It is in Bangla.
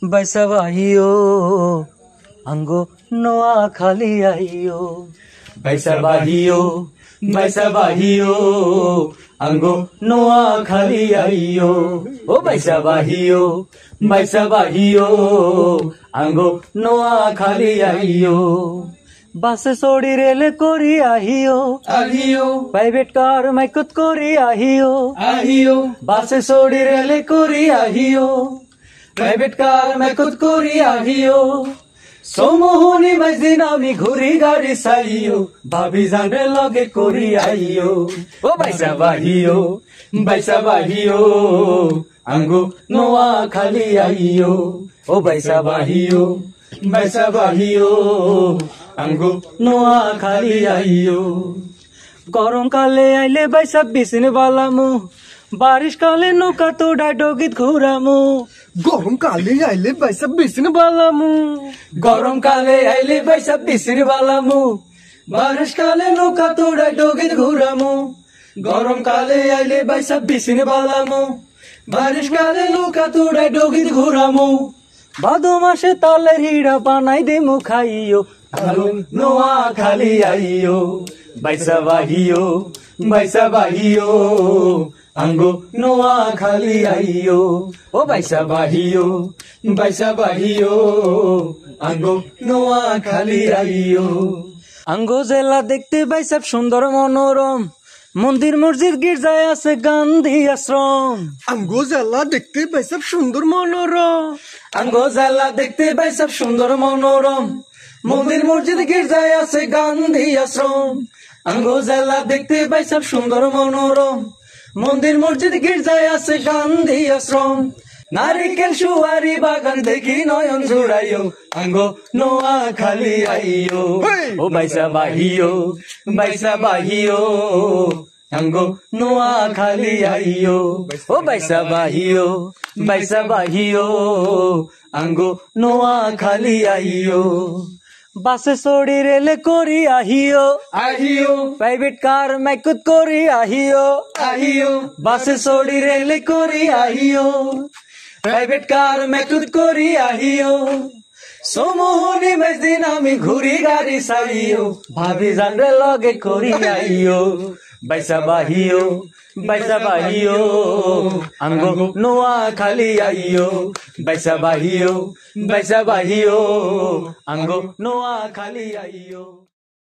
বাইসা বাহিও আঙ্গো নোয়া খালি আইও বাইসা বাহিও আঙ্গো নোয়া খালি আইও ও বাইসা বাহিও আঙ্গো নোয়া খালি আইও বাসে চড়ি রেলে করি আহিও প্রাইভেট কার মাইকত করি আহিও বাসে চড়ি রেলে করি আহিও প্রাইভেট কার মাইকত করি আহিও সমোহনি মাইদিন আমি ঘুরি গাড়ি চাইও ভাবি জানে লগে করি আইও ও বাইসা বাহিও আঙ্গো নোয়া খালি আইও ও বাইসা বাহিও আঙ্গো নোয়া খালি আইও গরম কালে আইলে বাইসা বিছিন বালামু বারিশ কালে নৌকা তো ডাইডগিত ঘুরামু গরম কালে আইলে বাইসা বিছিন বালামু বারিশ কালে নৌকা তো ডাইডগিত ঘুরামু গরম কালে আইলে বাইসা বিছিন বালামু বারিশ কালে নৌকা তো ডাইডগিত ঘুরামু ভাদো মাসে তালের হিড়া বানাই দিমু খাইও নোয়া খালি আইও বাইসা বাহিও আঙ্গো নোয়া খালি আইও ও বাইসা বাহিও আঙ্গো নোয়া খালি আইও আঙ্গো জেলা দেখতে বাইসা সুন্দর মনোরম মন্দির মসজিদ গির্জায় আছে গান্ধী আশ্রম আঙ্গো জেলা দেখতে বাইসা সুন্দর মনোরম মন্দির মসজিদ গির্জায় আছে গান্ধী আশ্রম আঙ্গো জেলা দেখতে বাইসা সুন্দর মনোরম মন্দির মসজিদ গির্জায় আছে গান্ধী আশ্রম নারিকেল সুয়ারি বাগান দেখি নয়ন জুড়াইও আঙ্গো নোয়া খালি আইও ও বাইসা বাহিও আঙ্গো নোয়া খালি আইও ও বাইসা বাহিও আঙ্গো নোয়া খালি আইও বাসে চড়ি রেলে করি আহিও প্রাইভেট কার মাইকত করি আহিও বাসে চড়ি রেলে করি আহিও প্রাইভেট কার মাইকত করি আহিও সমোহনি মাইদিন আমি ঘুরি গাড়ি চাইও ভাবি জানরে লগে করি আইও বাইসা বাহিও আঙ্গো নোয়া খালি আইও বাইসা বাহিও আঙ্গো নোয়া খালি আইও।